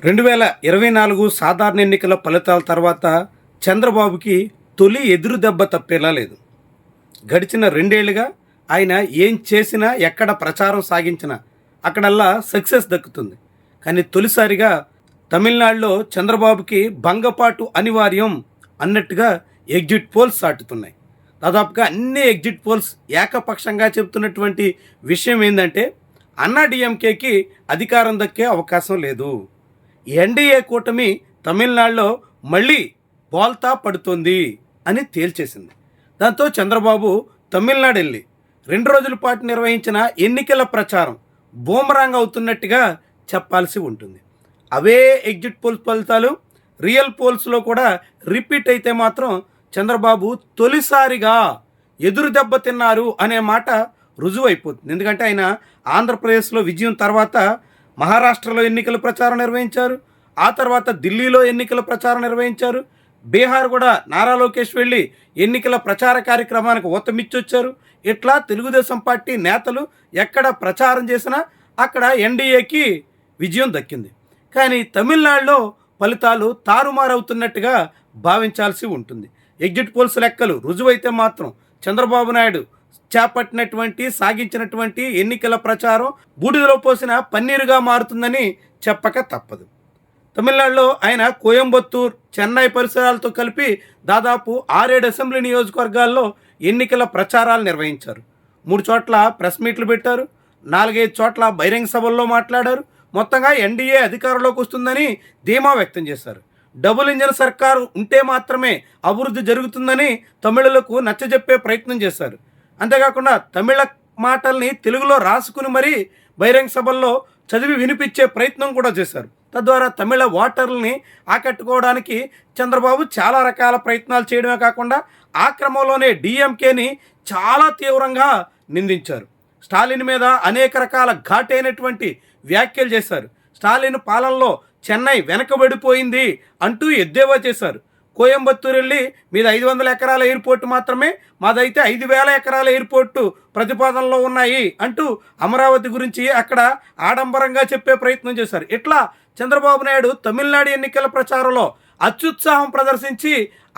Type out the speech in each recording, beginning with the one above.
2024 సాధారణ ఎన్నికల ఫలితాల తర్వాత చంద్రబాబుకి తొలి ఎదురు దెబ్బ తప్పేలా లేదు. గడిచిన 2 ఏళ్లుగా ఆయన ఏం చేసినా, ఎక్కడ ప్రచారం సాగించినా అక్కడల్లా సక్సెస్ దక్కుతుంది. కానీ తొలిసారిగా తమిళనాడులో చంద్రబాబుకి భంగపాటు అనివార్యం అన్నట్టుగా ఎగ్జిట్ పోల్స్ సాటుతున్నాయి. దాదాపుగా అన్ని ఎగ్జిట్ పోల్స్ ఏకపక్షంగా చెబుతున్నటువంటి విషయం ఏంటంటే అన్నా డిఎంకేకి అధికారం దక్కే అవకాశం లేదు. ఎన్డీఏ కూటమి తమిళనాడులో మళ్ళీ బోల్తా పడుతోంది అని తేల్చేసింది. దాంతో చంద్రబాబు తమిళనాడు వెళ్ళి 2 రోజుల పాటు నిర్వహించిన ఎన్నికల ప్రచారం బూమరాంగ్ అవుతున్నట్టుగా చెప్పాల్సి ఉంటుంది. అవే ఎగ్జిట్ పోల్స్ ఫలితాలు రియల్ పోల్స్లో కూడా రిపీట్ అయితే మాత్రం చంద్రబాబు తొలిసారిగా ఎదురు దెబ్బ తిన్నారు అనే మాట రుజువు అయిపోతుంది. ఎందుకంటే ఆయన ఆంధ్రప్రదేశ్లో విజయం తర్వాత మహారాష్ట్రలో ఎన్నికల ప్రచారం నిర్వహించారు, ఆ తర్వాత ఢిల్లీలో ఎన్నికల ప్రచారం నిర్వహించారు, బీహార్ కూడా నారా లోకేష్ వెళ్ళి ఎన్నికల ప్రచార కార్యక్రమానికి ఊతమిచ్చొచ్చారు. ఇట్లా తెలుగుదేశం పార్టీ నేతలు ఎక్కడ ప్రచారం చేసినా అక్కడ ఎన్డీఏకి విజయం దక్కింది. కానీ తమిళనాడులో ఫలితాలు తారుమారవుతున్నట్టుగా భావించాల్సి ఉంటుంది. ఎగ్జిట్ పోల్స్ లెక్కలు రుజువైతే మాత్రం చంద్రబాబు నాయుడు సాగించినటువంటి ఎన్నికల ప్రచారం బూడిదలో పోసిన పన్నీరుగా మారుతుందని చెప్పక తప్పదు. తమిళనాడులో ఆయన కోయంబత్తూర్, చెన్నై పరిసరాలతో కలిపి దాదాపు 6-7 అసెంబ్లీ నియోజకవర్గాల్లో ఎన్నికల ప్రచారాలు నిర్వహించారు. 3 చోట్ల ప్రెస్ మీట్లు పెట్టారు, 4-5 చోట్ల బహిరంగ సభల్లో మాట్లాడారు. మొత్తంగా ఎన్డీఏ అధికారంలోకి వస్తుందని ధీమా వ్యక్తం చేశారు. డబుల్ ఇంజన్ సర్కారు ఉంటే మాత్రమే అభివృద్ధి జరుగుతుందని తమిళులకు నచ్చజెప్పే ప్రయత్నం చేశారు. అంతేకాకుండా తమిళ మాటల్ని తెలుగులో రాసుకుని మరీ బహిరంగ సభల్లో చదివి వినిపించే ప్రయత్నం కూడా చేశారు. తద్వారా తమిళ ఓటర్లని ఆకట్టుకోవడానికి చంద్రబాబు చాలా రకాల ప్రయత్నాలు చేయడమే కాకుండా ఆ క్రమంలోనే డిఎంకేని చాలా తీవ్రంగా నిందించారు. స్టాలిన్ మీద అనేక రకాల ఘాటైనటువంటి వ్యాఖ్యలు చేశారు. స్టాలిన్ పాలనలో చెన్నై వెనకబడిపోయింది అంటూ ఎద్దేవా చేశారు. కోయంబత్తూరు వెళ్ళి మీద 500 ఎకరాల ఎయిర్పోర్టు మాత్రమే, మాదైతే 5,000 ఎకరాల ఎయిర్పోర్టు ప్రతిపాదనలో ఉన్నాయి అంటూ అమరావతి గురించి అక్కడ ఆడంబరంగా చెప్పే ప్రయత్నం చేశారు. ఇట్లా చంద్రబాబు నాయుడు తమిళనాడు ఎన్నికల ప్రచారంలో అత్యుత్సాహం ప్రదర్శించి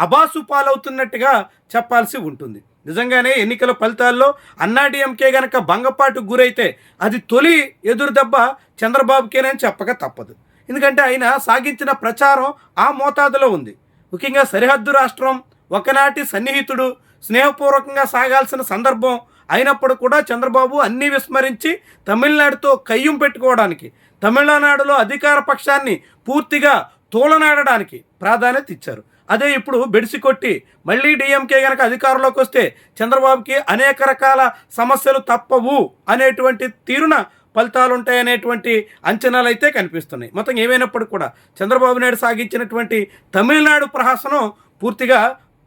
అబాసు పాలవుతున్నట్టుగా చెప్పాల్సి ఉంటుంది. నిజంగానే ఎన్నికల ఫలితాల్లో అన్నాడీఎంకే గనక భంగపాటుకు గురైతే అది తొలి ఎదురు దెబ్బ చంద్రబాబుకేనని చెప్పక తప్పదు. ఎందుకంటే ఆయన సాగించిన ప్రచారం ఆ మోతాదులో ఉంది. ముఖ్యంగా సరిహద్దు రాష్ట్రం, ఒకనాటి సన్నిహితుడు, స్నేహపూర్వకంగా సాగాల్సిన సందర్భం అయినప్పుడు కూడా చంద్రబాబు అన్నీ విస్మరించి తమిళనాడుతో కయ్యం పెట్టుకోవడానికి, తమిళనాడులో అధికార పక్షాన్ని పూర్తిగా తోలనాడడానికి ప్రాధాన్యత ఇచ్చారు. అదే ఇప్పుడు బెడిసి కొట్టి మళ్ళీ డిఎంకే కనుక అధికారంలోకి వస్తే చంద్రబాబుకి అనేక రకాల సమస్యలు తప్పవు అనేటువంటి తీరున ఫలితాలు ఉంటాయనేటువంటి అంచనాలు అయితే కనిపిస్తున్నాయి. మొత్తం ఏమైనప్పటికీ కూడా చంద్రబాబు నాయుడు సాగించినటువంటి తమిళనాడు ప్రహసనం పూర్తిగా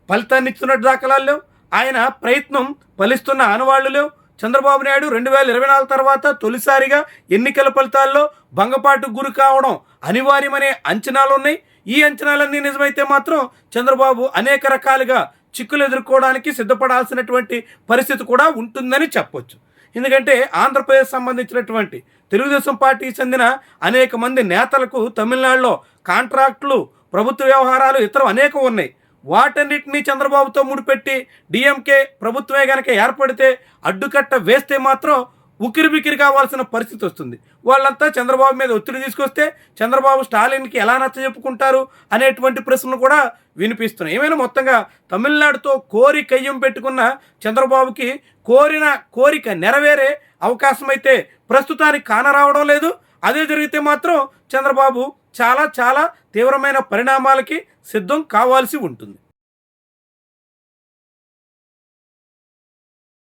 ఫలితాన్ని ఇస్తున్నట్టు దాఖలాలు లేవు. ఆయన ప్రయత్నం ఫలిస్తున్న ఆనవాళ్లు లేవు. చంద్రబాబు నాయుడు 2024 తర్వాత తొలిసారిగా ఎన్నికల ఫలితాల్లో భంగపాటుకు గురి కావడం అనివార్యమనే అంచనాలు ఉన్నాయి. ఈ అంచనాలన్నీ నిజమైతే మాత్రం చంద్రబాబు అనేక రకాలుగా చిక్కులు ఎదుర్కోవడానికి సిద్ధపడాల్సినటువంటి పరిస్థితి కూడా ఉంటుందని చెప్పొచ్చు. ఎందుకంటే ఆంధ్రప్రదేశ్ సంబంధించినటువంటి తెలుగుదేశం పార్టీకి చెందిన అనేక మంది నేతలకు తమిళనాడులో కాంట్రాక్టులు, ప్రభుత్వ వ్యవహారాలు ఇతర అనేకం ఉన్నాయి. వాటన్నిటినీ చంద్రబాబుతో ముడిపెట్టి డిఎంకే ప్రభుత్వమే కనుక ఏర్పడితే అడ్డుకట్ట వేస్తే మాత్రం ఉక్కిరిబిక్కిరి కావాల్సిన పరిస్థితి వస్తుంది. వాళ్ళంతా చంద్రబాబు మీద ఒత్తిడి తీసుకొస్తే చంద్రబాబు స్టాలిన్కి ఎలా నచ్చ చెప్పుకుంటారు అనేటువంటి ప్రశ్నలు కూడా వినిపిస్తున్నాయి. ఏమైనా మొత్తంగా తమిళనాడుతో కోరి కయ్యం పెట్టుకున్న చంద్రబాబుకి కోరిన కోరిక నెరవేరే అవకాశం అయితే ప్రస్తుతానికి కానరావడం లేదు. అదే జరిగితే మాత్రం చంద్రబాబు చాలా చాలా తీవ్రమైన పరిణామాలకి సిద్ధం కావాల్సి ఉంటుంది.